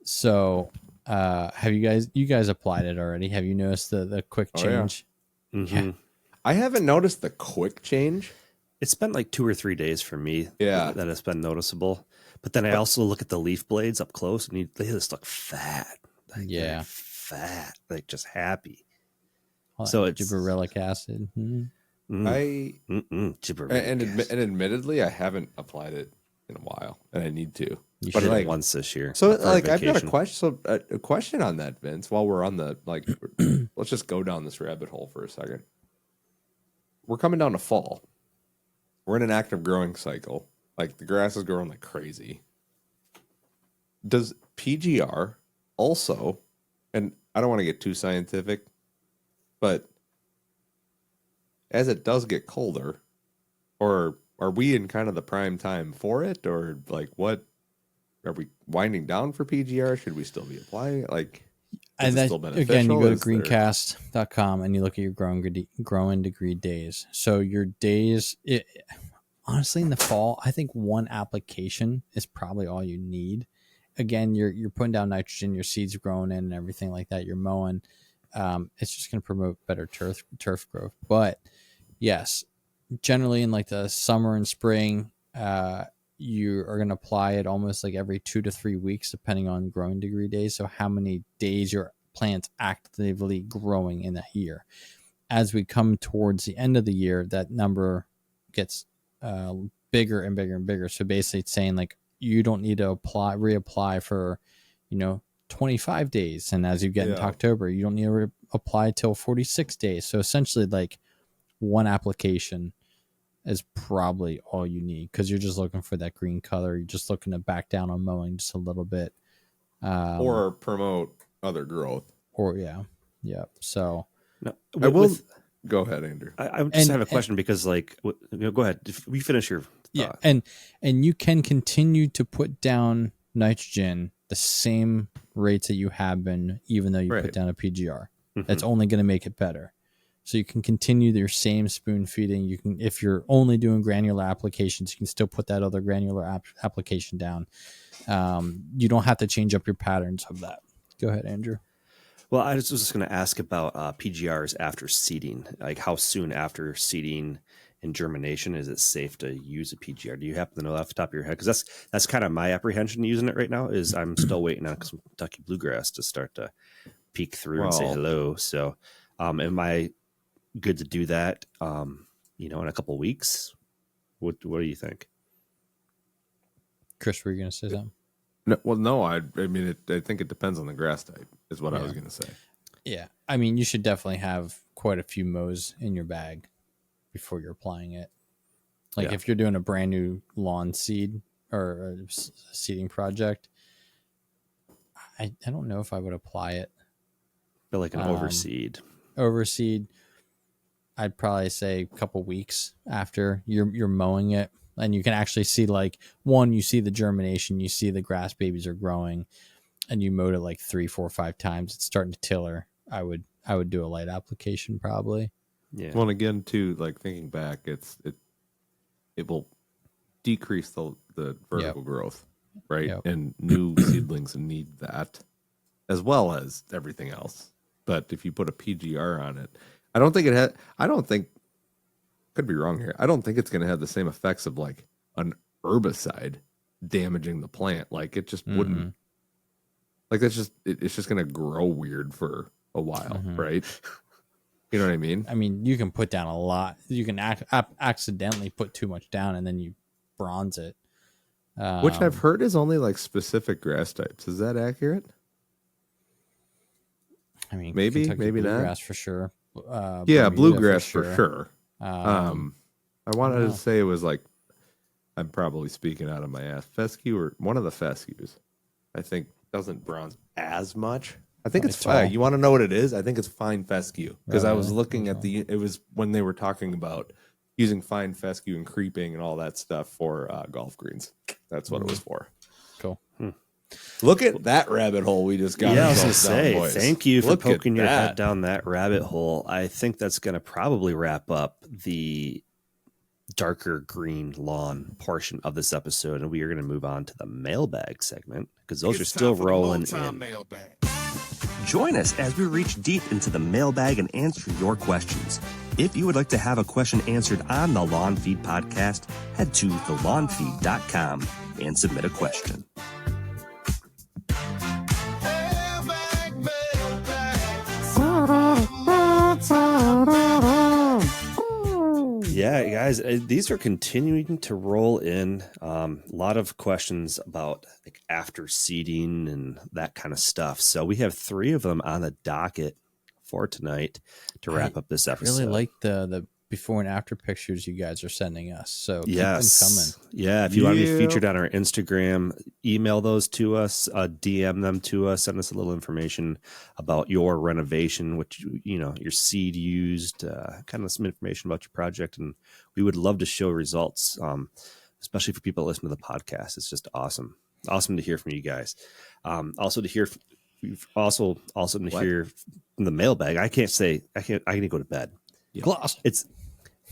So have you guys applied it already? Have you noticed the quick change? Yeah. Mm-hmm. Yeah. I haven't noticed the quick change. It's been like 2 or 3 days for me. Yeah, that has been noticeable. But then I also look at the leaf blades up close, and they just look fat. Like, yeah, fat, like just happy. Well, so it's gibberellic acid. And admittedly, I haven't applied it in a while, and I need to. You but should. like once this year. So like, I've got a question. So a question on that, Vince. While we're on the like, let's just go down this rabbit hole for a second. We're coming down to fall. We're in an active growing cycle. Like, the grass is growing like crazy. Does PGR also, and I don't want to get too scientific, but as it does get colder, or are we in kind of the prime time for it, or like, what are we winding down for PGR? Should we still be applying it? Like, and then again, you go to greencast.com and you look at your growing degree days. So your days, honestly, in the fall, I think one application is probably all you need. Again, you're putting down nitrogen, your seeds growing in and everything like that. You're mowing. It's just going to promote better turf growth. But yes, generally in like the summer and spring, you are going to apply it almost like every 2 to 3 weeks, depending on growing degree days. So how many days your plant's actively growing in a year. As we come towards the end of the year, that number gets bigger and bigger and bigger. So basically it's saying like, you don't need to reapply for, 25 days. And as you get into October, you don't need to apply till 46 days. So essentially, like, one application is probably all you need, because you're just looking for that green color. You're just looking to back down on mowing just a little bit. Or promote other growth. Or, yeah. So no, I will. Go ahead, Andrew. I just have a question because, like, go ahead. If we finish your thought. Yeah, and you can continue to put down nitrogen the same rates that you have been, even though you put down a PGR. Mm-hmm. That's only going to make it better. So you can continue your same spoon feeding. You can, if you're only doing granular applications, you can still put that other granular application down. You don't have to change up your patterns of that. Go ahead, Andrew. Well, I was just going to ask about PGRs after seeding. Like, how soon after seeding and germination is it safe to use a PGR? Do you happen to know off the top of your head? Because that's kind of my apprehension using it right now. Is I'm still waiting on some Kentucky bluegrass to start to peek through and say hello. So, am I good to do that? In a couple of weeks. What do you think? Chris, were you going to say something? No. I mean, I think it depends on the grass type, is what I was going to say. Yeah, I mean, you should definitely have quite a few mows in your bag before you're applying it. Like if you're doing a brand new lawn seed or a seeding project, I don't know if I would apply it. But like an overseed. Overseed, I'd probably say a couple weeks after you're mowing it, and you can actually see you see the germination, you see the grass babies are growing, and you mowed it like 3, 4, 5 times. It's starting to tiller. I would do a light application probably. Yeah. Well, and again, too, like thinking back, it will decrease the vertical growth, right? Yep. And new seedlings need that as well as everything else. But if you put a PGR on it, I don't think, could be wrong here, I don't think it's going to have the same effects of like an herbicide damaging the plant. Like it just wouldn't, like it's just going to grow weird for a while, right? You know what I mean? I mean, you can put down a lot. You can accidentally put too much down, and then you bronze it. Which I've heard is only like specific grass types. Is that accurate? I mean, maybe not. Bluegrass for sure. Yeah, bluegrass for sure. I wanted to say it was like, I'm probably speaking out of my ass. Fescue, or one of the fescues, I think doesn't bronze as much. I think it's fine. You want to know what it is? I think it's fine fescue, because I was looking at it was when they were talking about using fine fescue and creeping and all that stuff for golf greens. That's what it was for. Cool. Look at that rabbit hole we just got. Yeah, I was going to say, thank you for poking your head down that rabbit hole. I think that's going to probably wrap up the darker green lawn portion of this episode, and we are going to move on to the mailbag segment, because those are still rolling in. Mailbag. Join us as we reach deep into the mailbag and answer your questions. If you would like to have a question answered on the Lawn Feed podcast, head to thelawnfeed.com and submit a question. Yeah, guys, these are continuing to roll in. A lot of questions about like after seeding and that kind of stuff. So we have 3 of them on the docket for tonight to wrap up this episode. I really like the before and after pictures you guys are sending us. So keep them coming. Yeah, if you want to be featured on our Instagram, email those to us, DM them to us, send us a little information about your renovation, which your seed used, kind of some information about your project, and we would love to show results, especially for people that listen to the podcast. It's just awesome to hear from you guys. Also to hear from the mailbag. I can go to bed. Yeah. What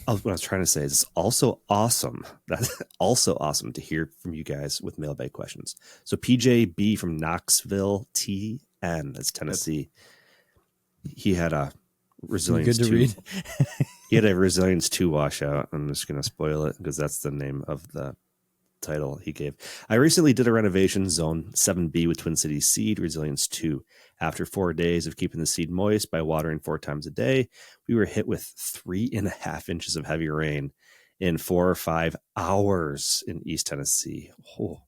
I was trying to say is it's also awesome. That's also awesome to hear from you guys with mailbag questions. So PJB from Knoxville, TN, that's Tennessee. He had a Resilience 2. Read. He had a Resilience 2 washout. I'm just going to spoil it because that's the name of the title he gave. I recently did a renovation, Zone 7B with Twin Cities Seed, Resilience 2. After 4 days of keeping the seed moist by watering 4 times a day, we were hit with 3.5 inches of heavy rain in 4 or 5 hours in East Tennessee. Oh,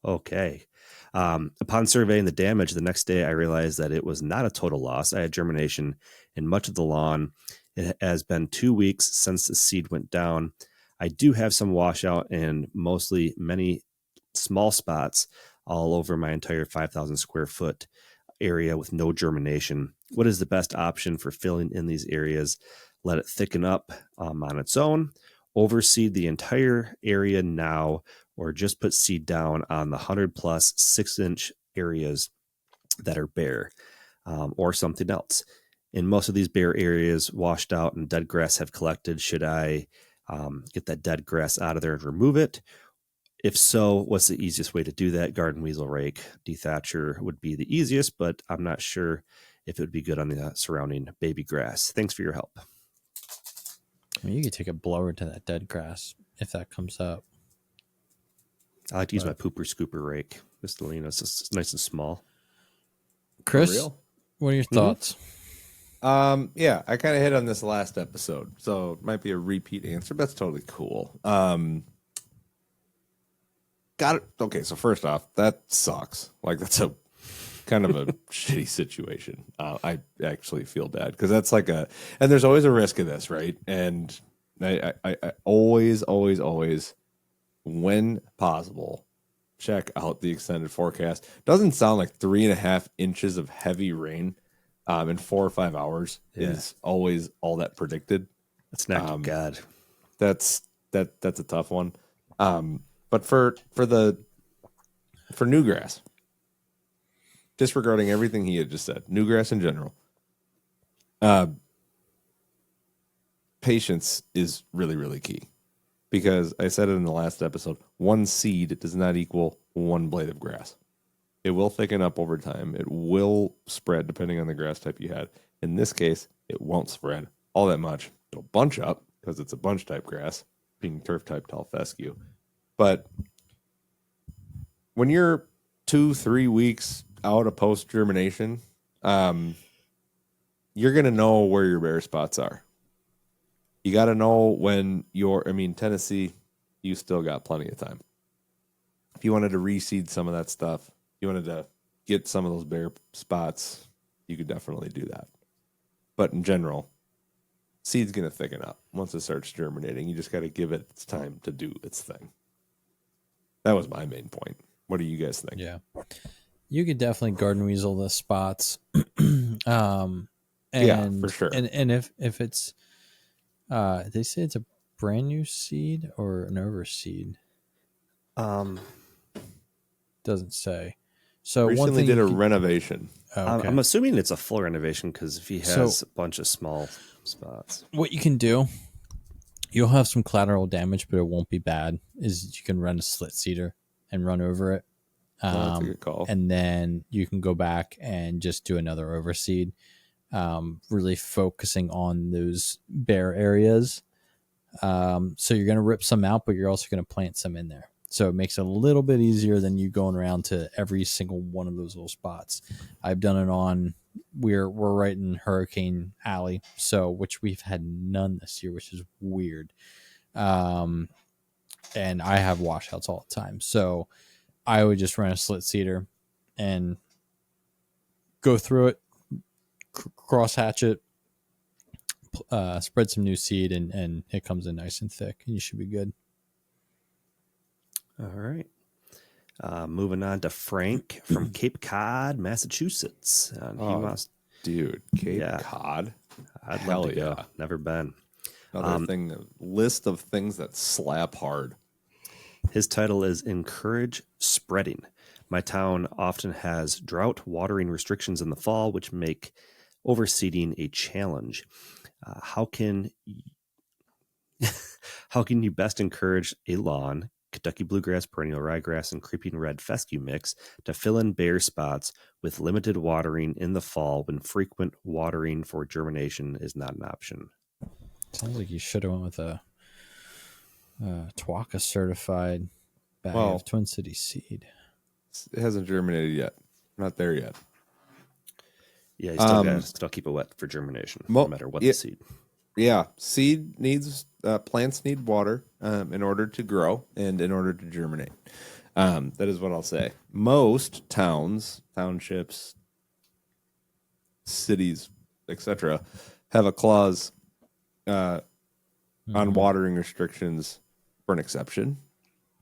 okay. Upon surveying the damage the next day, I realized that it was not a total loss. I had germination in much of the lawn. It has been 2 weeks since the seed went down. I do have some washout and mostly many small spots all over my entire 5,000 square foot area with no germination. What is the best option for filling in these areas? Let it thicken up on its own, overseed the entire area now, or just put seed down on the 100 plus 6-inch areas that are bare, or something else. In most of these bare areas, washed out and dead grass have collected. Should I get that dead grass out of there and remove it? If so, what's the easiest way to do that? Garden weasel rake, dethatcher would be the easiest, but I'm not sure if it would be good on the surrounding baby grass. Thanks for your help. I mean, you could take a blower to that dead grass if that comes up. I like to use my pooper scooper rake. Just it's just nice and small. Chris, what are your thoughts? Yeah, I kind of hit on this last episode, so it might be a repeat answer, but that's totally cool. got it. Okay, so first off, that sucks. Like that's a kind of a shitty situation. I actually feel bad because that's like and there's always a risk of this, right? And I always, when possible, check out the extended forecast. Doesn't sound like 3.5 inches of heavy rain in 4 or 5 hours is always all that predicted. That's not God. That's a tough one. But for new grass, disregarding everything he had just said, new grass in general, patience is really, really key. Because I said it in the last episode, one seed does not equal one blade of grass. It will thicken up over time. It will spread depending on the grass type you had. In this case, it won't spread all that much. It'll bunch up because it's a bunch type grass, being turf type tall fescue. But when you're 2-3 weeks out of post germination, you're going to know where your bare spots are. You got to know when Tennessee, you still got plenty of time. If you wanted to reseed some of that stuff, you wanted to get some of those bare spots, you could definitely do that. But in general, seed's going to thicken up once it starts germinating. You just got to give it its time to do its thing. That was my main point. What do you guys think? Yeah. You could definitely garden weasel the spots. Yeah, for sure. And if it's, they say it's a brand new seed or an overseed. Doesn't say. So recently did a renovation. Oh, okay. I'm assuming it's a full renovation because if he has a bunch of small spots. What you can do, you'll have some collateral damage, but it won't be bad, is you can run a slit seeder and run over it. That's a good call. And then you can go back and just do another overseed, really focusing on those bare areas. So you're going to rip some out, but you're also going to plant some in there. So it makes it a little bit easier than you going around to every single one of those little spots. I've done it on, we're right in Hurricane Alley, which we've had none this year, which is weird. And I have washouts all the time. So I would just run a slit seeder and go through it, cross hatch it, spread some new seed, and it comes in nice and thick, and you should be good. All right. Moving on to Frank from Cape Cod, Massachusetts. Dude, Cape Cod. I'd love to go. Never been. Another thing, a list of things that slap hard. His title is Encourage Spreading. My town often has drought watering restrictions in the fall, which make overseeding a challenge. How can you best encourage a lawn, Kentucky bluegrass, perennial ryegrass, and creeping red fescue mix to fill in bare spots with limited watering in the fall when frequent watering for germination is not an option? Sounds like you should have went with a TWACA certified bag of Twin City seed. It hasn't germinated yet. Not there yet. Yeah, you still got to still keep it wet for germination, no matter what the seed. Yeah, seed needs plants need water in order to grow and in order to germinate. That is what I'll say. Most towns, townships, cities, etc., have a clause on watering restrictions for an exception.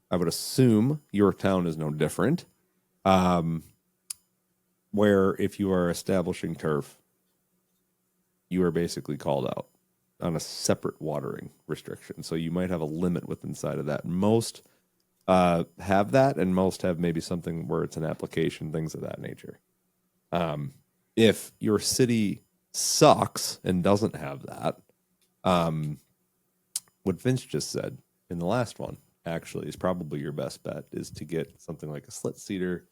I would assume your town is no different. Where if you are establishing turf, you are basically called out on a separate watering restriction. So you might have a limit within inside of that. Most have that, and most have maybe something where it's an application, things of that nature. If your city sucks and doesn't have that, what Vince just said in the last one actually is probably your best bet, is to get something like a slit seeder,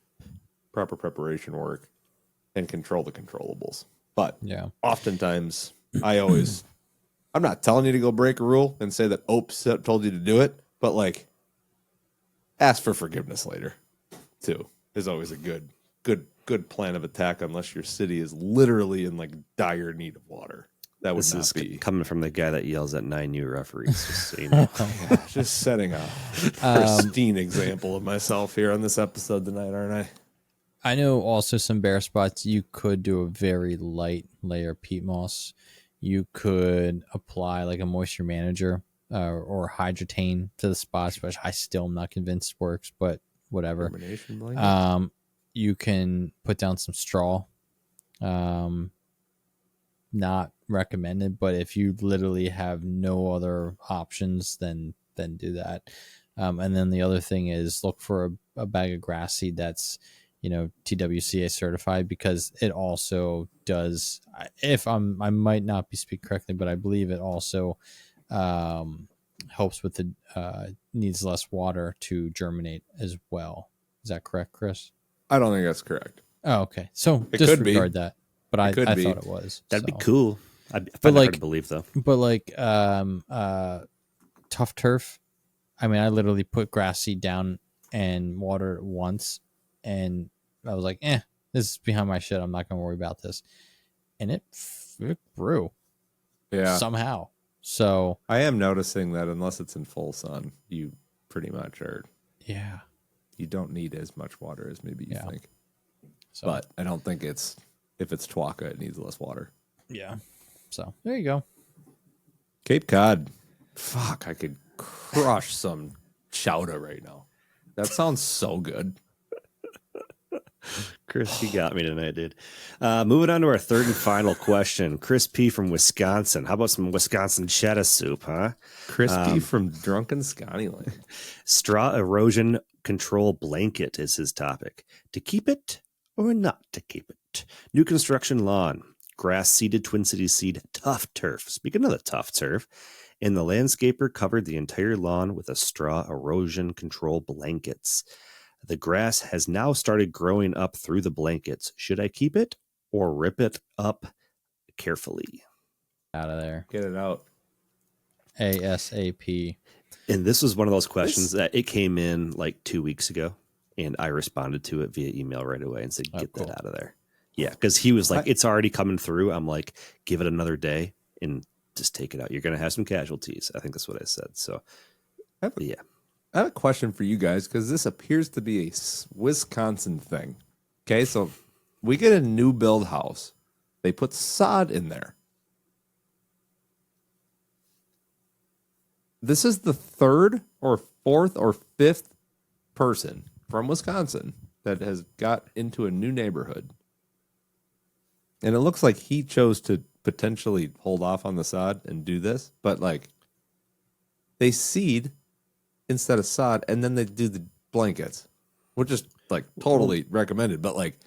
proper preparation work, and control the controllables. But oftentimes, I'm not telling you to go break a rule and say that Opes told you to do it, but like, ask for forgiveness later, too, is always a good plan of attack, unless your city is literally in like dire need of water. That would This not is be. coming from the guy that yells at 9 new referees. Just so you know. Just setting a pristine example of myself here on this episode tonight, aren't I? I know also some bare spots you could do a very light layer of peat moss. You could apply like a moisture manager or hydrotain to the spots, which I still am not convinced works, but whatever. Termination blanket. You can put down some straw. Not recommended, but if you literally have no other options, then do that. And then the other thing is look for a bag of grass seed that's TWCA certified, because it also does, I might not be speaking correctly, but I believe it also helps with the needs less water to germinate as well. Is that correct, Chris? I don't think that's correct. Oh, okay. So It disregard could be. that. But I could be. thought it was. That'd be so. cool. I find that hard to believe, though. But like tough turf, I mean, I literally put grass seed down and water it once, and I was like, this is behind my shit. I'm not going to worry about this. And it grew. Yeah. Somehow. So I am noticing that unless it's in full sun, you pretty much are. Yeah. You don't need as much water as maybe you think. So, but I don't think if it's Tuaca, it needs less water. Yeah. So there you go. Cape Cod. Fuck, I could crush some chowder right now. That sounds so good. Chris, you got me tonight, dude. Moving on to our third and final question. Chris P. from Wisconsin. How about some Wisconsin cheddar soup, huh? Crispy from Drunken Scottyland. Straw erosion control blanket is his topic. To keep it or not to keep it? New construction lawn. Grass seeded Twin Cities seed tough turf. Speaking of the tough turf, and the landscaper covered the entire lawn with a straw erosion control blankets. The grass has now started growing up through the blankets. Should I keep it or rip it up carefully? Out of there. Get it out. ASAP. And this was one of those questions that it came in like 2 weeks ago, and I responded to it via email right away and said, get that out of there. Yeah, because he was like, it's already coming through. I'm like, give it another day and just take it out. You're going to have some casualties. I think that's what I said. So, yeah. I have a question for you guys, because this appears to be a Wisconsin thing. Okay, so we get a new build house. They put sod in there. This is the third or fourth or fifth person from Wisconsin that has got into a new neighborhood. And it looks like he chose to potentially hold off on the sod and do this, but like they seed instead of sod, and then they do the blankets, which is like totally recommended. But like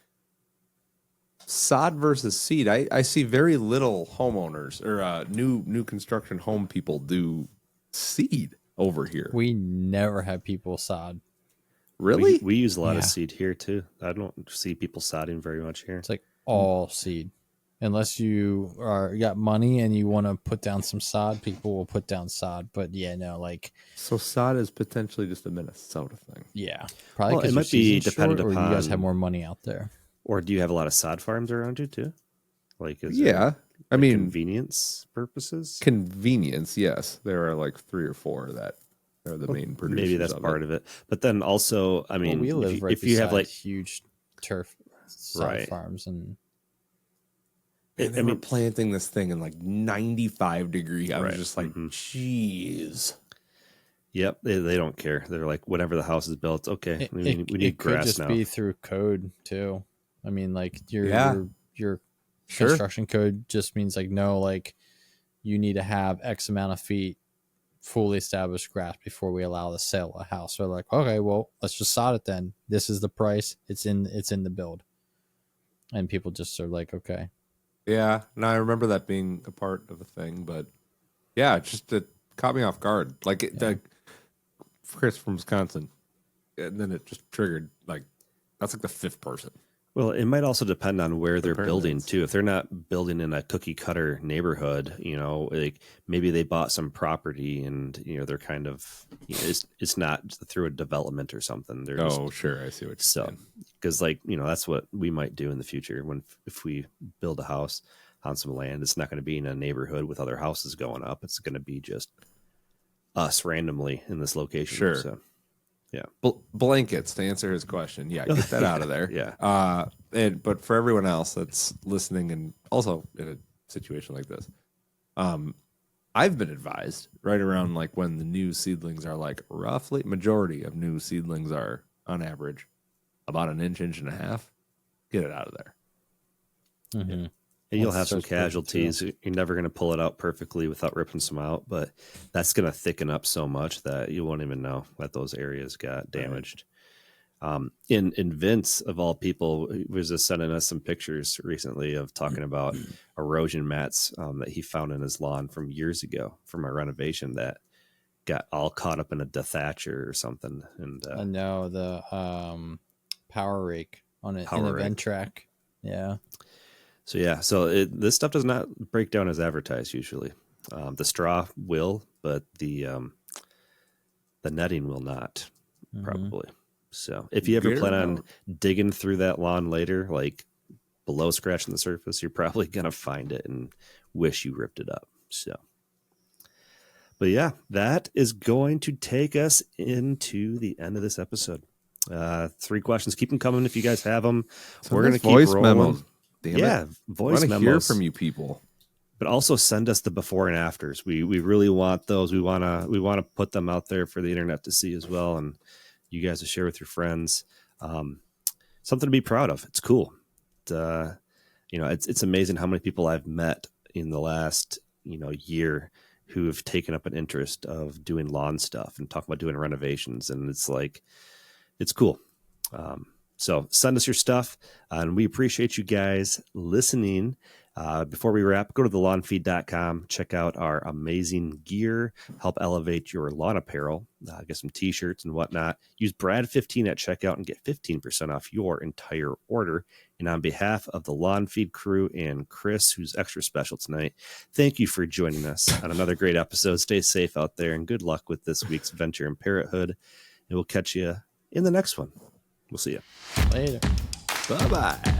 sod versus seed, I see very little homeowners or new construction home people do seed over here. We never have people sod. Really? We use a lot of seed here too. I don't see people sodding very much here. It's like all seed. Unless you got money and you want to put down some sod, people will put down sod. But so sod is potentially just a Minnesota thing. Yeah, probably. Well, it might be dependent or upon. You guys have more money out there, or do you have a lot of sod farms around you too? Like, I mean, convenience purposes. Convenience, yes. There are like 3 or 4 that are the main producers. Maybe that's part of it. But then also, I mean, we live if you have like huge turf sod farms and. And they were planting this thing in like 95 degrees. I was just like, jeez. Yep, they don't care. They're like, whenever the house is built, okay, we need grass now. It could just be through code too. I mean, like your construction code just means like no, like you need to have X amount of feet fully established grass before we allow the sale of a house. So they're like, okay, well, let's just sod it then. This is the price. It's in the build, and people just are like, okay. Yeah, and I remember that being a part of a thing, but yeah, it caught me off guard. Like Chris from Wisconsin, and then it just triggered like that's like the 5th person. Well, it might also depend on where they're building too. If they're not building in a cookie cutter neighborhood, like maybe they bought some property and they're kind of it's not through a development or something. They're sure, I see what you're saying. Because that's what we might do in the future if we build a house. on some land. It's not going to be in a neighborhood with other houses going up. It's going to be just us randomly in this location. Sure. So, yeah. Blankets, to answer his question. Yeah, get that out of there. Yeah. But for everyone else that's listening and also in a situation like this, I've been advised right around like when the new seedlings are like roughly, majority of new seedlings are on average about an inch and a half. Get it out of there. Mm-hmm. And you'll have some casualties. You're never going to pull it out perfectly without ripping some out, but that's going to thicken up so much that you won't even know that those areas got damaged. In Vince, of all people, was just sending us some pictures recently of talking about erosion mats that he found in his lawn from years ago from a renovation that got all caught up in a dethatcher or something. And I know the power rake on it in the vent track. Yeah. So this stuff does not break down as advertised usually. The straw will, but the netting will not, probably. So if you ever plan on digging through that lawn later, like below scratching the surface, you're probably going to find it and wish you ripped it up. So, but yeah, that is going to take us into the end of this episode. 3 questions. Keep them coming if you guys have them. We're going to keep rolling. Memos. Damn it. Voice memos. Hear from you people. But also send us the before and afters. We really want those. We want to put them out there for the internet to see as well, and you guys to share with your friends. Something to be proud of. It's cool. It's amazing how many people I've met in the last year who have taken up an interest of doing lawn stuff and talking about doing renovations, and it's cool. So send us your stuff, and we appreciate you guys listening. Before we wrap, go to thelawnfeed.com, check out our amazing gear, help elevate your lawn apparel, get some t-shirts and whatnot. Use Brad15 at checkout and get 15% off your entire order. And on behalf of the Lawn Feed crew and Chris, who's extra special tonight, thank you for joining us on another great episode. Stay safe out there, and good luck with this week's venture in parenthood. And we'll catch you in the next one. We'll see you later. Bye-bye.